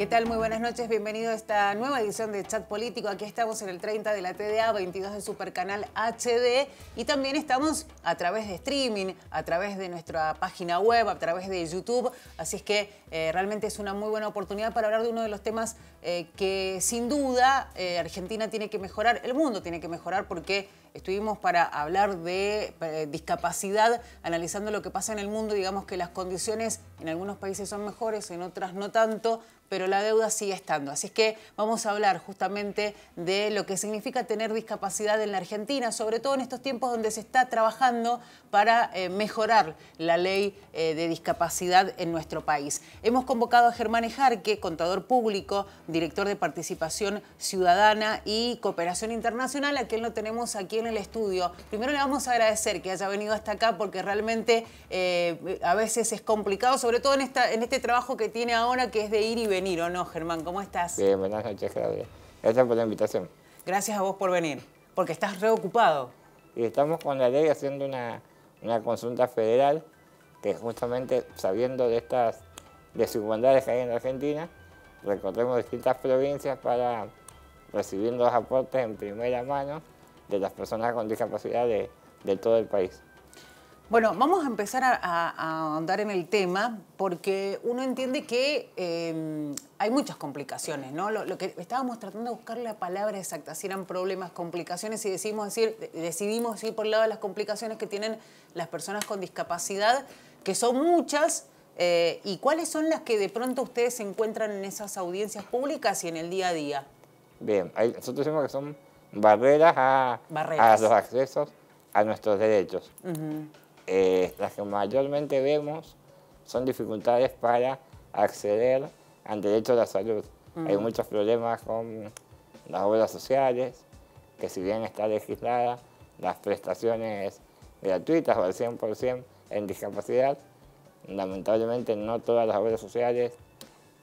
tal? Muy buenas noches, bienvenido a esta nueva edición de Chat Político. Aquí estamos en el 30 de la TDA, 22 de Supercanal HD y también estamos a través de streaming, a través de nuestra página web, a través de YouTube. Así es que realmente es una muy buena oportunidad para hablar de uno de los temas que sin duda Argentina tiene que mejorar, el mundo tiene que mejorar, porque estuvimos para hablar de discapacidad, analizando lo que pasa en el mundo. Digamos que las condiciones en algunos países son mejores, en otras no tanto, pero la deuda sigue estando. Así es que vamos a hablar justamente de lo que significa tener discapacidad en la Argentina, sobre todo en estos tiempos donde se está trabajando para mejorar la ley de discapacidad en nuestro país. Hemos convocado a Germán Ejarque, contador público, director de Participación Ciudadana y Cooperación Internacional, a quien lo tenemos aquí en el estudio. Primero le vamos a agradecer que haya venido hasta acá, porque realmente a veces es complicado, sobre todo en este trabajo que tiene ahora, que es de ir y venir, ¿o no, Germán? ¿Cómo estás? Bien, buenas noches, Claudia. Gracias por la invitación. Gracias a vos por venir, porque estás reocupado. Y estamos con la ley haciendo una consulta federal que, justamente sabiendo de estas desigualdades que hay en la Argentina, recorremos distintas provincias para recibir los aportes en primera mano de las personas con discapacidad de todo el país. Bueno, vamos a empezar a ahondar en el tema, porque uno entiende que hay muchas complicaciones, ¿no? Lo que estábamos tratando de buscar la palabra exacta, si eran problemas, complicaciones, y decidimos ir por el lado de las complicaciones que tienen las personas con discapacidad, que son muchas, y cuáles son las que de pronto ustedes se encuentran en esas audiencias públicas y en el día a día. Bien, nosotros decimos que son barreras a los accesos a nuestros derechos. Las que mayormente vemos son dificultades para acceder al derecho a la salud. Hay muchos problemas con las obras sociales, que si bien está legislada, las prestaciones gratuitas o al 100% en discapacidad, lamentablemente no todas las obras sociales,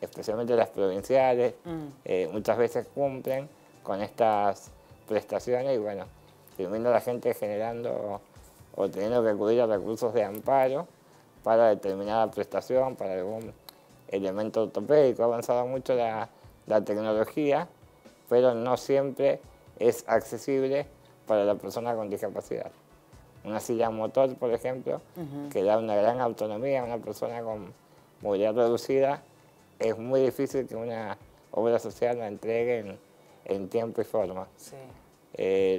especialmente las provinciales, muchas veces cumplen con estas prestaciones, y bueno, termina la gente generando o teniendo que acudir a recursos de amparo para determinada prestación, para algún elemento ortopédico. Ha avanzado mucho la tecnología, pero no siempre es accesible para la persona con discapacidad. Una silla motor, por ejemplo, que da una gran autonomía a una persona con movilidad reducida, es muy difícil que una obra social la entregue en tiempo y forma. Sí.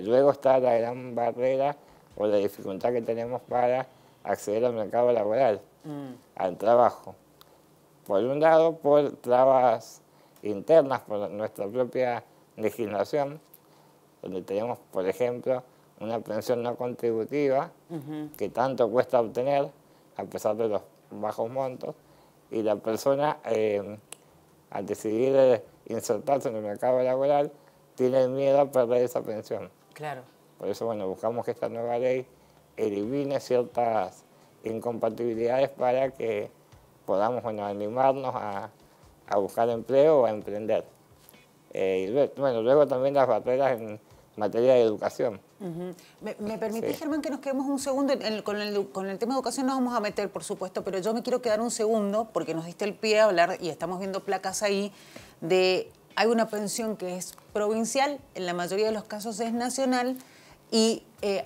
Luego está la gran barrera o la dificultad que tenemos para acceder al mercado laboral, al trabajo. Por un lado, por trabas internas, por nuestra propia legislación, donde tenemos, por ejemplo, una pensión no contributiva que tanto cuesta obtener, a pesar de los bajos montos, y la persona, al decidir insertarse en el mercado laboral, tiene el miedo a perder esa pensión. Claro. Por eso, bueno, buscamos que esta nueva ley elimine ciertas incompatibilidades para que podamos, bueno, animarnos a buscar empleo o a emprender. Y luego también las barreras en materia de educación. ¿Me permitís, Sí. Germán, que nos quedemos un segundo? Con el tema de educación nos vamos a meter, por supuesto, pero yo me quiero quedar un segundo, porque nos diste el pie a hablar, y estamos viendo placas ahí, de hay una pensión que es provincial, en la mayoría de los casos es nacional, y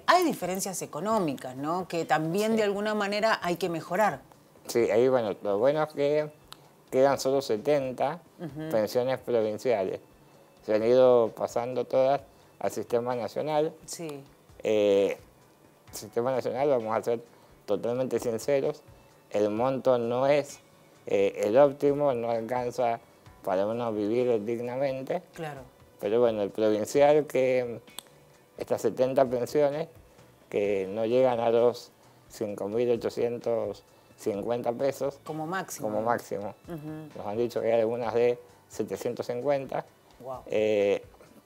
hay diferencias económicas, ¿no?, que también de alguna manera hay que mejorar. Sí, ahí, bueno, lo bueno es que quedan solo 70 pensiones provinciales. Se han ido pasando todas al sistema nacional. Sí. Sistema nacional, vamos a ser totalmente sinceros, el monto no es el óptimo, no alcanza para uno vivir dignamente. Claro. Pero bueno, el provincial, que estas 70 pensiones, que no llegan a los 5.850 pesos. Como máximo. Como máximo. Nos han dicho que hay algunas de 750. Wow.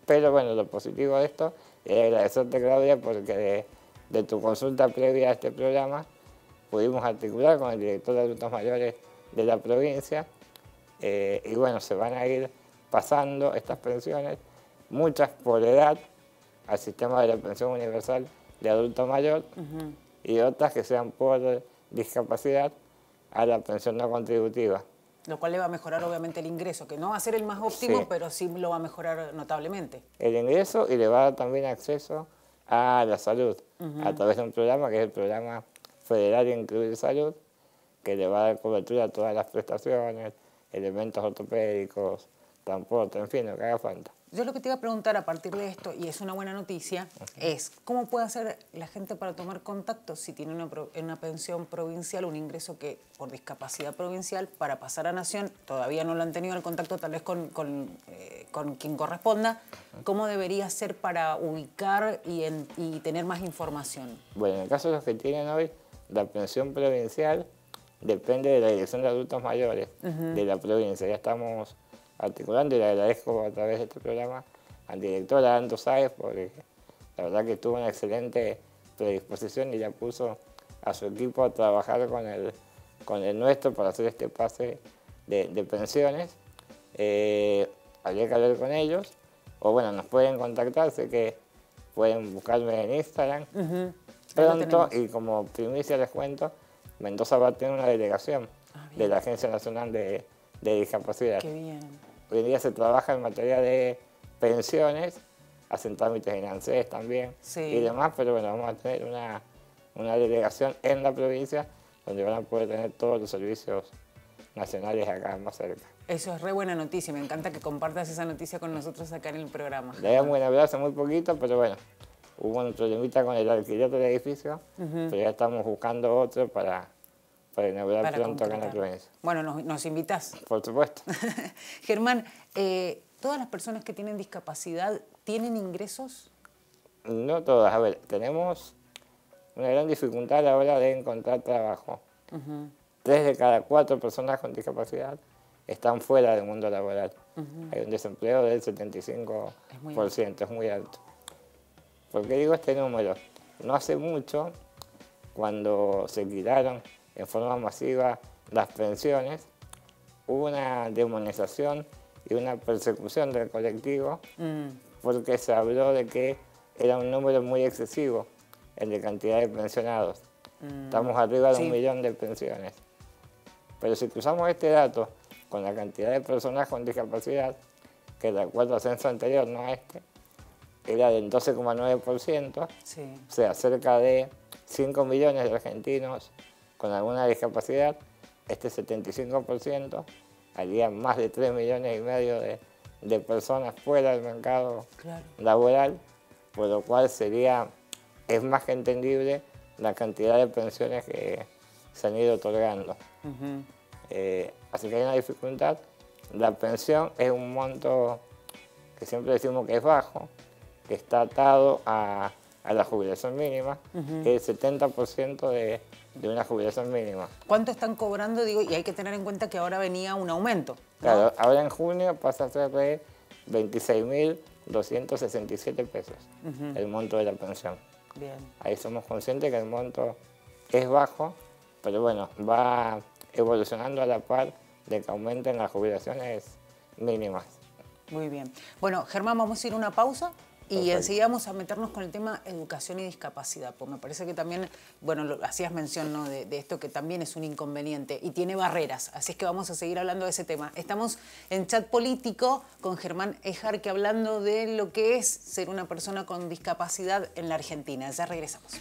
Pero bueno, lo positivo de esto es agradecerte, Claudia, porque de tu consulta previa a este programa pudimos articular con el director de adultos mayores de la provincia, y bueno, se van a ir pasando estas pensiones, muchas por edad, al sistema de la pensión universal de adulto mayor, y otras que sean por discapacidad a la pensión no contributiva. Lo cual le va a mejorar obviamente el ingreso, que no va a ser el más óptimo, Sí. pero sí lo va a mejorar notablemente. El ingreso, y le va a dar también acceso a la salud, a través de un programa que es el Programa Federal de Incluir Salud, que le va a dar cobertura a todas las prestaciones, elementos ortopédicos, transporte, en fin, lo que haga falta. Yo lo que te iba a preguntar a partir de esto, y es una buena noticia, es ¿cómo puede hacer la gente para tomar contacto si tiene una pensión provincial, un ingreso que por discapacidad provincial, para pasar a Nación? Todavía no lo han tenido el contacto tal vez con quien corresponda. ¿Cómo debería ser para ubicar y tener más información? Bueno, en el caso de los que tienen hoy la pensión provincial, depende de la Dirección de Adultos Mayores de la provincia. Ya estamos articulando y le agradezco a través de este programa al director Anto Sáez, porque la verdad que tuvo una excelente predisposición y ya puso a su equipo a trabajar con el nuestro para hacer este pase de pensiones. Habría que hablar con ellos, o bueno, nos pueden contactar, sé que pueden buscarme en Instagram. Pronto, y como primicia les cuento, Mendoza va a tener una delegación de la Agencia Nacional de Discapacidad. Qué bien. Hoy en día se trabaja en materia de pensiones, hacen trámites en ANSES también y demás, pero bueno, vamos a tener una delegación en la provincia donde van a poder tener todos los servicios nacionales acá más cerca. Eso es re buena noticia, me encanta que compartas esa noticia con nosotros acá en el programa. Le damos un abrazo muy poquito, pero bueno, hubo un problemita con el alquiler del edificio, pero ya estamos buscando otro para inaugurar pronto acá en la provincia. Bueno, nos invitas. Por supuesto. Germán, ¿todas las personas que tienen discapacidad tienen ingresos? No todas. A ver, tenemos una gran dificultad a la hora de encontrar trabajo. 3 de cada 4 personas con discapacidad están fuera del mundo laboral. Hay un desempleo del 75%, es muy alto. ¿Por qué digo este número? No hace mucho, cuando se quitaron en forma masiva las pensiones, hubo una demonización y una persecución del colectivo porque se habló de que era un número muy excesivo el de cantidad de pensionados. Estamos arriba de 1 millón de pensiones. Pero si cruzamos este dato con la cantidad de personas con discapacidad, que de acuerdo al censo anterior, no a este, era del 12,9%, o sea, cerca de 5 millones de argentinos con alguna discapacidad, este 75%, haría más de 3,5 millones de personas fuera del mercado laboral, por lo cual es más que entendible la cantidad de pensiones que se han ido otorgando. Así que hay una dificultad. La pensión es un monto que siempre decimos que es bajo, que está atado a la jubilación mínima, que es el 70% de una jubilación mínima. ¿Cuánto están cobrando? Digo, y hay que tener en cuenta que ahora venía un aumento, ¿no? Claro, ahora en junio pasa a ser de 26.267 pesos el monto de la pensión. Bien. Ahí somos conscientes que el monto es bajo, pero bueno, va evolucionando a la par de que aumenten las jubilaciones mínimas. Muy bien. Bueno, Germán, vamos a ir a una pausa y enseguida vamos a meternos con el tema educación y discapacidad, porque me parece que también, bueno, hacías mención, ¿no?, de esto que también es un inconveniente y tiene barreras, así es que vamos a seguir hablando de ese tema. Estamos en Chat Político con Germán Ejarque hablando de lo que es ser una persona con discapacidad en la Argentina. Ya regresamos.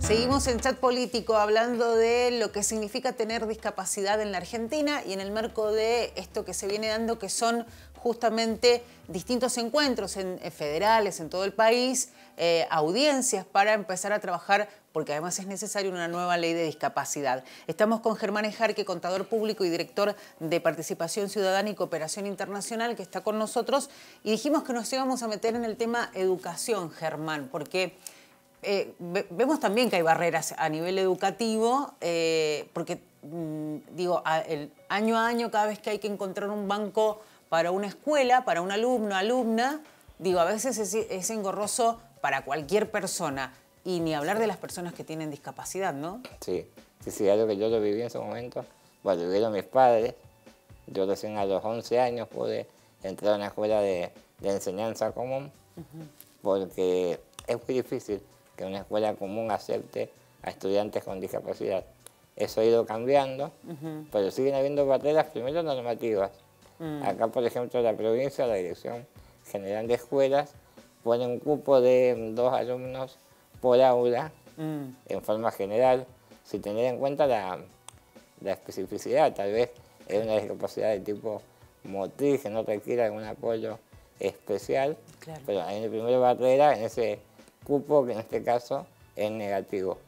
Seguimos en Chat Político hablando de lo que significa tener discapacidad en la Argentina y en el marco de esto que se viene dando, que son justamente distintos encuentros federales en todo el país, audiencias para empezar a trabajar, porque además es necesaria una nueva ley de discapacidad. Estamos con Germán Ejarque, contador público y director de Participación Ciudadana y Cooperación Internacional, que está con nosotros, y dijimos que nos íbamos a meter en el tema educación, Germán, porque vemos también que hay barreras a nivel educativo, porque, digo, año a año, cada vez que hay que encontrar un banco para una escuela, para un alumno, alumna, digo, a veces es engorroso para cualquier persona, y ni hablar de las personas que tienen discapacidad, ¿no? Sí, algo que yo lo viví en su momento. Bueno, lo vivieron mis padres. Yo recién a los 11 años pude entrar a una escuela de enseñanza común, porque es muy difícil que una escuela común acepte a estudiantes con discapacidad. Eso ha ido cambiando, pero siguen habiendo barreras, primero normativas. Acá, por ejemplo, en la provincia, la Dirección General de Escuelas pone un cupo de 2 alumnos por aula, en forma general, sin tener en cuenta la especificidad. Tal vez es una discapacidad de tipo motriz que no requiere algún apoyo especial, claro, pero hay una primera barrera en ese cupo, que en este caso es negativo.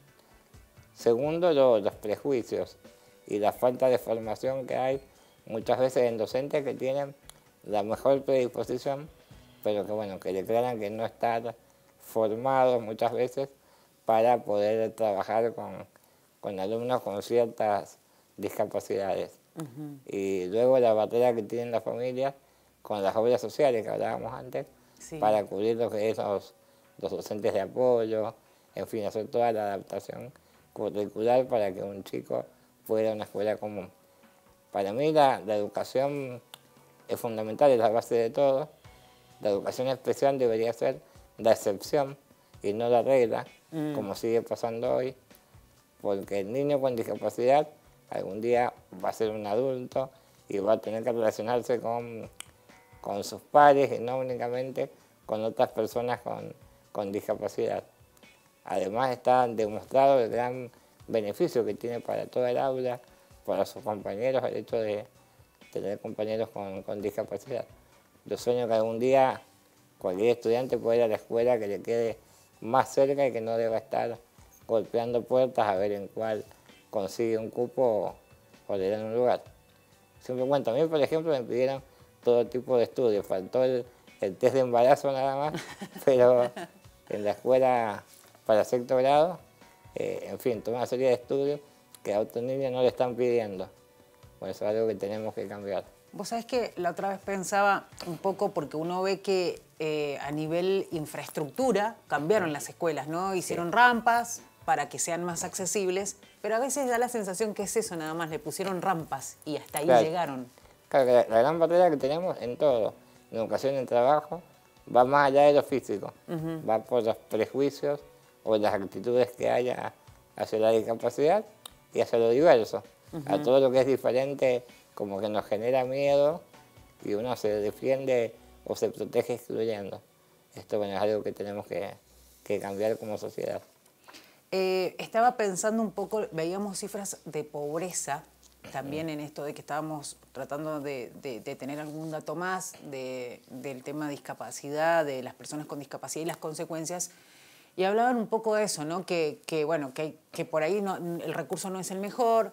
Segundo, los prejuicios y la falta de formación que hay muchas veces en docentes que tienen la mejor predisposición, pero que, bueno, que declaran que no están formados muchas veces para poder trabajar con alumnos con ciertas discapacidades. Y luego la barrera que tienen las familias con las obras sociales que hablábamos antes, sí, para cubrir lo que es los docentes de apoyo, en fin, hacer toda la adaptación curricular para que un chico fuera a una escuela común. Para mí la educación es fundamental, es la base de todo. La educación especial debería ser la excepción y no la regla, como sigue pasando hoy, porque el niño con discapacidad algún día va a ser un adulto y va a tener que relacionarse con sus pares y no únicamente con otras personas con discapacidad. Además está demostrado el gran beneficio que tiene para toda el aula, para sus compañeros, el hecho de tener compañeros con discapacidad. Yo sueño que algún día cualquier estudiante pueda ir a la escuela que le quede más cerca y que no deba estar golpeando puertas a ver en cuál consigue un cupo o le dan un lugar. Siempre cuento, a mí, por ejemplo, me pidieron todo tipo de estudios, faltó el test de embarazo nada más, pero en la escuela para sexto grado, en fin, toda una serie de estudios que a otros niños no le están pidiendo. Bueno, eso es algo que tenemos que cambiar. Vos sabés que la otra vez pensaba un poco, porque uno ve que a nivel infraestructura cambiaron las escuelas, ¿no? Hicieron rampas para que sean más accesibles, pero a veces da la sensación que es eso nada más, le pusieron rampas y hasta ahí llegaron. Claro, la gran barrera que tenemos en todo, en educación, en trabajo, va más allá de lo físico, va por los prejuicios o las actitudes que haya hacia la discapacidad y hacia lo diverso. A todo lo que es diferente como que nos genera miedo y uno se defiende o se protege excluyendo. Esto, bueno, es algo que tenemos que cambiar como sociedad. Estaba pensando un poco, veíamos cifras de pobreza también en esto de que estábamos tratando de tener algún dato más del tema de discapacidad, de las personas con discapacidad y las consecuencias. Y hablaban un poco de eso, ¿no? Que por ahí el recurso no es el mejor,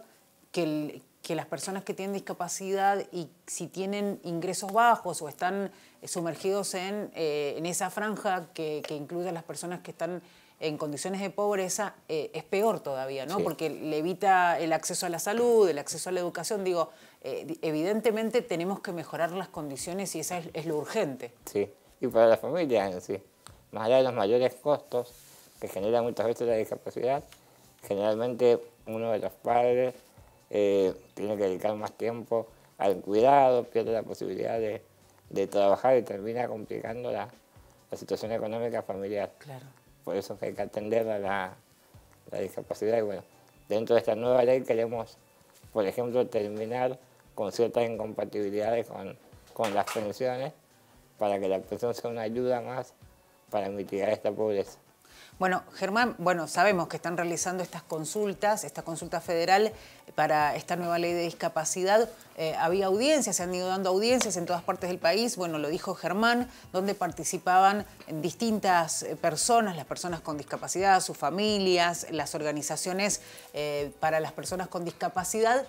que las personas que tienen discapacidad y si tienen ingresos bajos o están sumergidos en esa franja que incluye a las personas que están en condiciones de pobreza, es peor todavía, ¿no? Sí. Porque le evita el acceso a la salud, el acceso a la educación. Digo, evidentemente tenemos que mejorar las condiciones y eso es lo urgente. Sí, y para las familias en sí. Más allá de los mayores costos que genera muchas veces la discapacidad, generalmente uno de los padres tiene que dedicar más tiempo al cuidado, pierde la posibilidad de trabajar y termina complicando la situación económica familiar. Claro. Por eso es que hay que atender a la discapacidad. Y bueno, dentro de esta nueva ley queremos, por ejemplo, terminar con ciertas incompatibilidades con las pensiones, para que la pensión sea una ayuda más para mitigar esta pobreza. Bueno, Germán, sabemos que están realizando esta consulta federal para esta nueva ley de discapacidad. Había audiencias, se han ido dando audiencias en todas partes del país, bueno, lo dijo Germán, donde participaban distintas personas, las personas con discapacidad, sus familias, las organizaciones para las personas con discapacidad.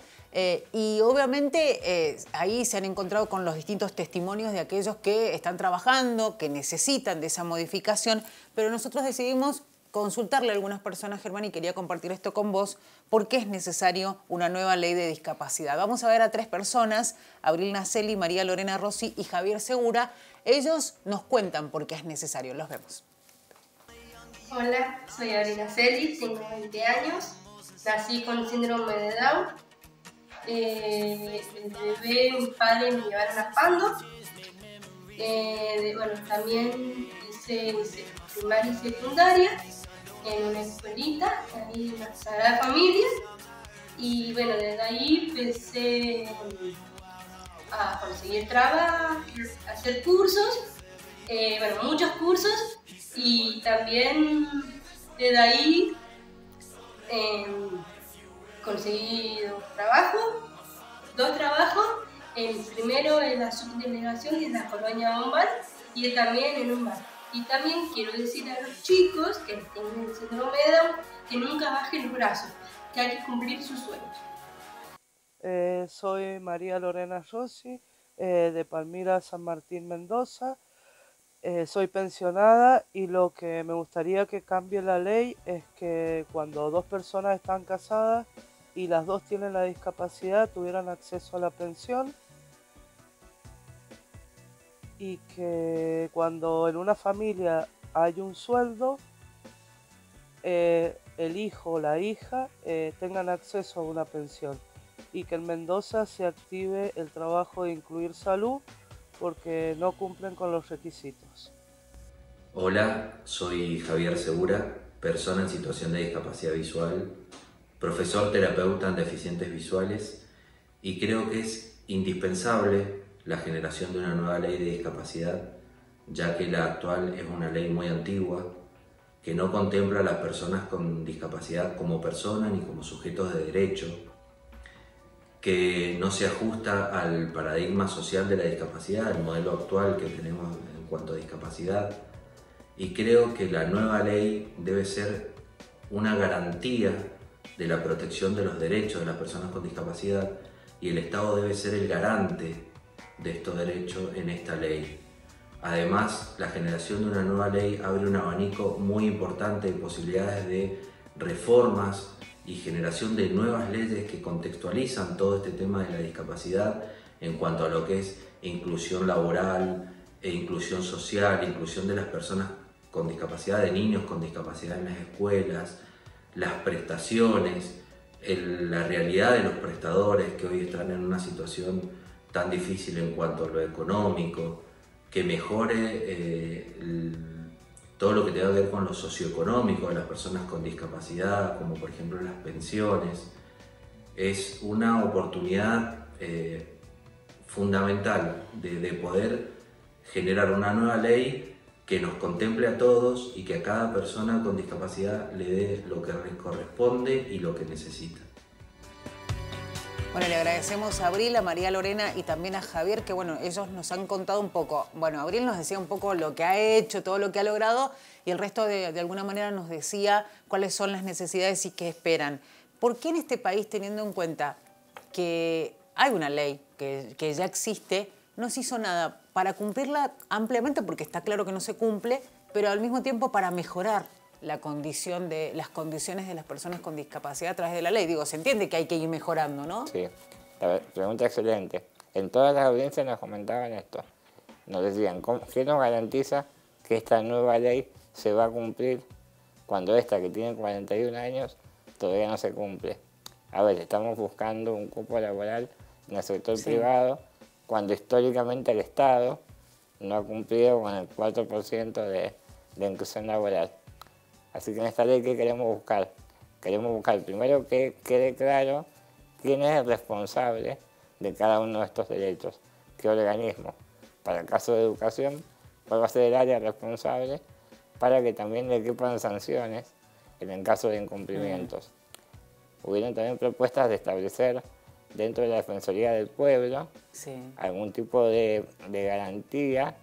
Y obviamente ahí se han encontrado con los distintos testimonios de aquellos que están trabajando, que necesitan de esa modificación, pero nosotros decidimos consultarle a algunas personas, Germán, y quería compartir esto con vos, porque es necesario una nueva ley de discapacidad. Vamos a ver a 3 personas, Abril Nacelli, María Lorena Rossi y Javier Segura. Ellos nos cuentan por qué es necesario. Los vemos. Hola, soy Abril Aceli, tengo 20 años, nací con síndrome de Down. Desde bebé mis padres me llevaron a Pando. Bueno, también hice primaria y secundaria en una escuelita, ahí en la Sagrada Familia. Y bueno, desde ahí empecé a conseguir trabajo, a hacer cursos, bueno, muchos cursos, y también desde ahí conseguí dos trabajos, el primero en la subdelegación de la colonia Bombal y también en un bar. Y también quiero decir a los chicos que tienen el síndrome de Down que nunca bajen los brazos, que hay que cumplir sus sueños. Soy María Lorena Rossi, de Palmira, San Martín, Mendoza. Soy pensionada y lo que me gustaría que cambie la ley es que cuando dos personas están casadas y las dos tienen la discapacidad tuvieran acceso a la pensión, y que cuando en una familia hay un sueldo, el hijo o la hija tengan acceso a una pensión, y que en Mendoza se active el trabajo de incluir salud porque no cumplen con los requisitos. Hola, soy Javier Segura, persona en situación de discapacidad visual, profesor terapeuta en deficientes visuales, y creo que es indispensable la generación de una nueva ley de discapacidad, ya que la actual es una ley muy antigua que no contempla a las personas con discapacidad como personas ni como sujetos de derecho, que no se ajusta al paradigma social de la discapacidad, el modelo actual que tenemos en cuanto a discapacidad. Y creo que la nueva ley debe ser una garantía de la protección de los derechos de las personas con discapacidad, y el Estado debe ser el garante de estos derechos en esta ley. Además, la generación de una nueva ley abre un abanico muy importante de posibilidades de reformas y generación de nuevas leyes que contextualizan todo este tema de la discapacidad en cuanto a lo que es inclusión laboral e inclusión social, inclusión de las personas con discapacidad, de niños con discapacidad en las escuelas, las prestaciones, la realidad de los prestadores que hoy están en una situación tan difícil en cuanto a lo económico, que mejore todo lo que tenga que ver con lo socioeconómico de las personas con discapacidad, como por ejemplo las pensiones. Es una oportunidad fundamental de poder generar una nueva ley que nos contemple a todos y que a cada persona con discapacidad le dé lo que le corresponde y lo que necesita. Bueno, le agradecemos a Abril, a María Lorena y también a Javier, que bueno, ellos nos han contado un poco. Bueno, Abril nos decía un poco lo que ha hecho, todo lo que ha logrado, y el resto de alguna manera nos decía cuáles son las necesidades y qué esperan. ¿Por qué en este país, teniendo en cuenta que hay una ley que ya existe, no se hizo nada para cumplirla ampliamente, porque está claro que no se cumple, pero al mismo tiempo para mejorar las condiciones de las personas con discapacidad a través de la ley? Digo, se entiende que hay que ir mejorando, ¿no? Sí, la pregunta excelente. En todas las audiencias nos comentaban esto. Nos decían, ¿qué nos garantiza que esta nueva ley se va a cumplir cuando esta, que tiene 41 años, todavía no se cumple? A ver, estamos buscando un cupo laboral en el sector privado, cuando históricamente el Estado no ha cumplido con el 4% de inclusión laboral. Así que en esta ley, ¿qué queremos buscar? Queremos buscar primero que quede claro quién es el responsable de cada uno de estos derechos, qué organismo. Para el caso de educación, cuál va a ser el área responsable para que también le quepan sanciones en el caso de incumplimientos. Hubieron también propuestas de establecer dentro de la Defensoría del Pueblo algún tipo de garantía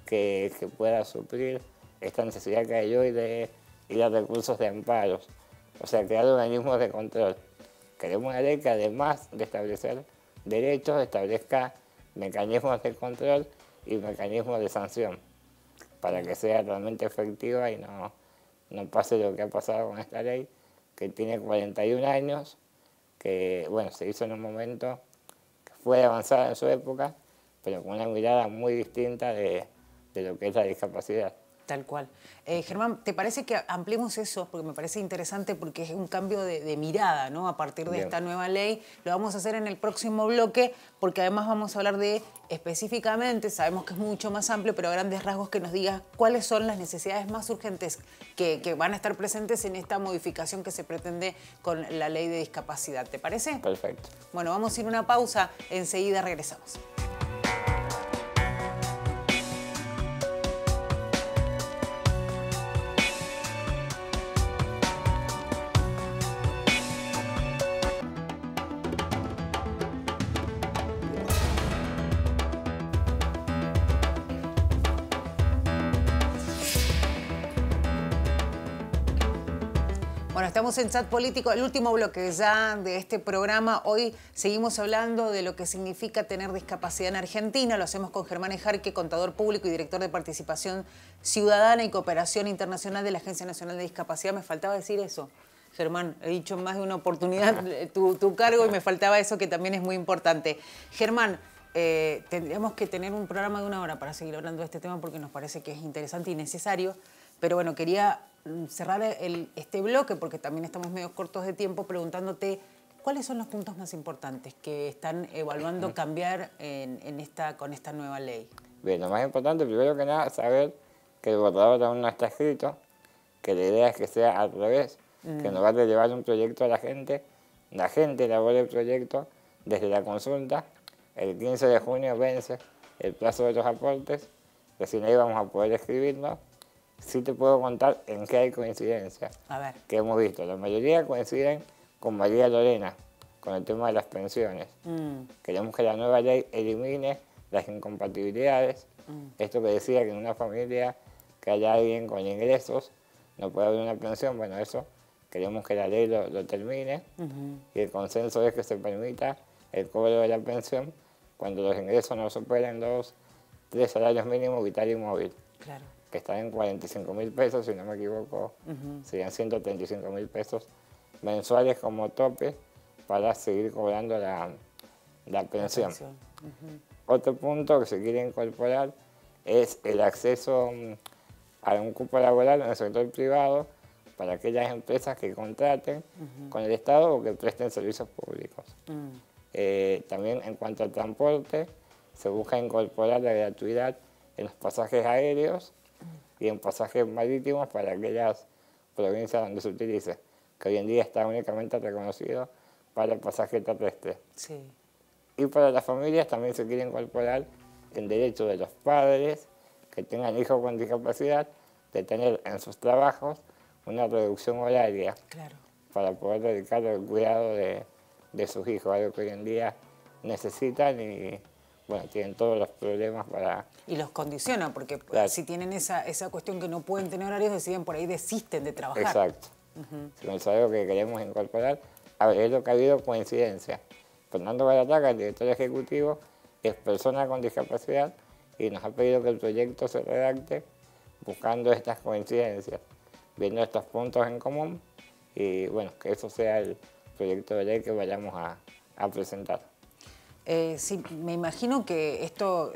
que pueda suplir esta necesidad que hay hoy de ir a recursos de amparos, o sea, crear organismos de control. Queremos una ley que, además de establecer derechos, establezca mecanismos de control y mecanismos de sanción, para que sea realmente efectiva y no pase lo que ha pasado con esta ley, que tiene 41 años, que bueno, se hizo en un momento que fue avanzada en su época, pero con una mirada muy distinta de lo que es la discapacidad. Tal cual. Germán, ¿te parece que ampliemos eso? Porque me parece interesante porque es un cambio de mirada, ¿no? A partir de esta nueva ley. Lo vamos a hacer en el próximo bloque porque además vamos a hablar de específicamente, sabemos que es mucho más amplio, pero a grandes rasgos que nos digas cuáles son las necesidades más urgentes que van a estar presentes en esta modificación que se pretende con la ley de discapacidad. ¿Te parece? Perfecto. Bueno, vamos a ir a una pausa. Enseguida regresamos. Bueno, estamos en Chat Político, el último bloque ya de este programa. Hoy seguimos hablando de lo que significa tener discapacidad en Argentina. Lo hacemos con Germán Ejarque, contador público y director de Participación Ciudadana y Cooperación Internacional de la Agencia Nacional de Discapacidad. Me faltaba decir eso, Germán. He dicho en más de una oportunidad tu cargo y me faltaba eso que también es muy importante. Germán, tendríamos que tener un programa de 1 hora para seguir hablando de este tema porque nos parece que es interesante y necesario. Pero bueno, quería cerrar este bloque, porque también estamos medio cortos de tiempo, preguntándote cuáles son los puntos más importantes que están evaluando cambiar con esta nueva ley. Bien, lo más importante, primero que nada, saber que el borrador aún no está escrito, que la idea es que sea al revés, que nos va a llevar un proyecto a la gente elabora el proyecto desde la consulta, el 15 de junio vence el plazo de los aportes, recién ahí vamos a poder escribirlo. Sí te puedo contar en qué hay coincidencia. A ver. Que hemos visto. La mayoría coinciden con María Lorena, con el tema de las pensiones. Queremos que la nueva ley elimine las incompatibilidades. Esto que decía que en una familia que haya alguien con ingresos no puede haber una pensión. Bueno, eso queremos que la ley lo termine. Y el consenso es que se permita el cobro de la pensión cuando los ingresos no superen 3 salarios mínimos vital y móvil. Claro. Que están en 45.000 pesos, si no me equivoco, serían 135.000 pesos mensuales como tope para seguir cobrando la pensión. Otro punto que se quiere incorporar es el acceso a un cupo laboral en el sector privado para aquellas empresas que contraten con el Estado o que presten servicios públicos. También en cuanto al transporte, se busca incorporar la gratuidad en los pasajes aéreos y en pasajes marítimos para aquellas provincias donde se utilice, que hoy en día está únicamente reconocido para el pasaje terrestre. Sí. Y para las familias también se quiere incorporar el derecho de los padres que tengan hijos con discapacidad de tener en sus trabajos una reducción horaria. Claro. Para poder dedicar el cuidado de sus hijos, algo que hoy en día necesitan y bueno, tienen todos los problemas para... Y los condiciona, porque claro, si tienen esa cuestión que no pueden tener horarios, deciden por ahí desisten de trabajar. Exacto. Es algo que queremos incorporar. A ver, es lo que ha habido coincidencia. Fernando Barataca, el director ejecutivo, es persona con discapacidad y nos ha pedido que el proyecto se redacte buscando estas coincidencias, viendo estos puntos en común y bueno, que eso sea el proyecto de ley que vayamos a presentar. Sí, me imagino que esto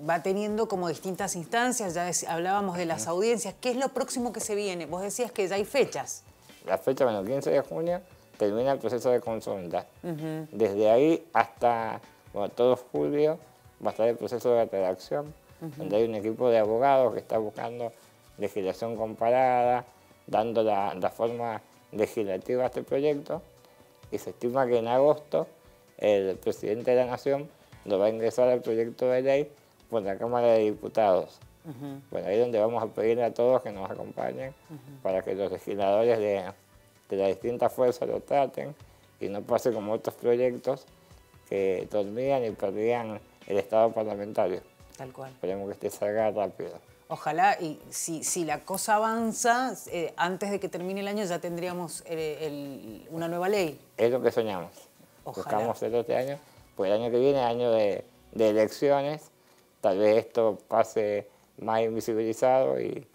va teniendo como distintas instancias, ya hablábamos de las audiencias. ¿Qué es lo próximo que se viene? Vos decías que ya hay fechas. La fecha, bueno, el 15 de junio termina el proceso de consulta. Desde ahí hasta todo julio va a estar el proceso de redacción, donde hay un equipo de abogados que está buscando legislación comparada, dando la forma legislativa a este proyecto, y se estima que en agosto el presidente de la Nación lo va a ingresar al proyecto de ley por la Cámara de Diputados. Bueno, ahí es donde vamos a pedirle a todos que nos acompañen para que los legisladores de las distintas fuerzas lo traten y no pase como otros proyectos que dormían y perdían el estado parlamentario. Tal cual. Esperemos que este salga rápido. Ojalá, y si la cosa avanza, antes de que termine el año ya tendríamos una nueva ley. Es lo que soñamos. Ojalá. Buscamos hacerlo este año, pues el año que viene, año de elecciones, tal vez esto pase más invisibilizado y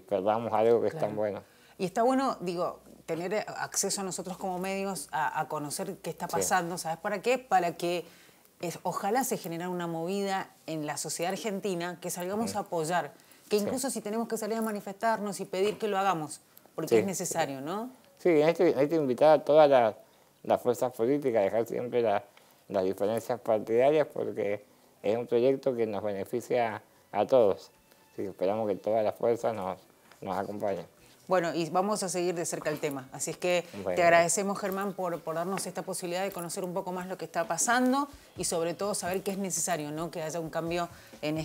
perdamos algo que es tan bueno. Y está bueno, digo, tener acceso a nosotros como medios a conocer qué está pasando, ¿sabes para qué? Para que ojalá se genere una movida en la sociedad argentina, que salgamos a apoyar que incluso si tenemos que salir a manifestarnos y pedir que lo hagamos, porque es necesario, ¿no? Sí, hay que invitar a todas las fuerzas políticas a dejar siempre las diferencias partidarias, porque es un proyecto que nos beneficia a todos. Así que esperamos que todas las fuerzas nos acompañen. Bueno, y vamos a seguir de cerca el tema. Así es que te agradecemos, Germán, por darnos esta posibilidad de conocer un poco más lo que está pasando y sobre todo saber que es necesario, ¿no?, que haya un cambio en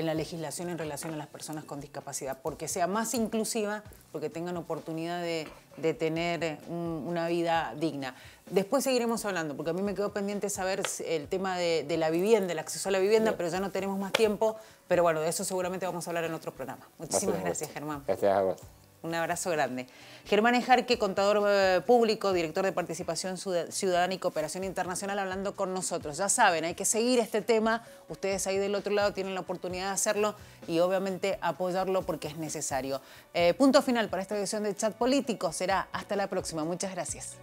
la legislación en relación a las personas con discapacidad, porque sea más inclusiva, porque tengan oportunidad de tener una vida digna. Después seguiremos hablando, porque a mí me quedó pendiente saber el tema de la vivienda, el acceso a la vivienda, pero ya no tenemos más tiempo. Pero bueno, de eso seguramente vamos a hablar en otro programa. Muchísimas gracias, Germán. Gracias a vos. Un abrazo grande. Germán Ejarque, contador público, director de Participación Ciudadana y Cooperación Internacional, hablando con nosotros. Ya saben, hay que seguir este tema. Ustedes ahí del otro lado tienen la oportunidad de hacerlo y obviamente apoyarlo porque es necesario. Punto final para esta edición de Chat Político. Será hasta la próxima. Muchas gracias.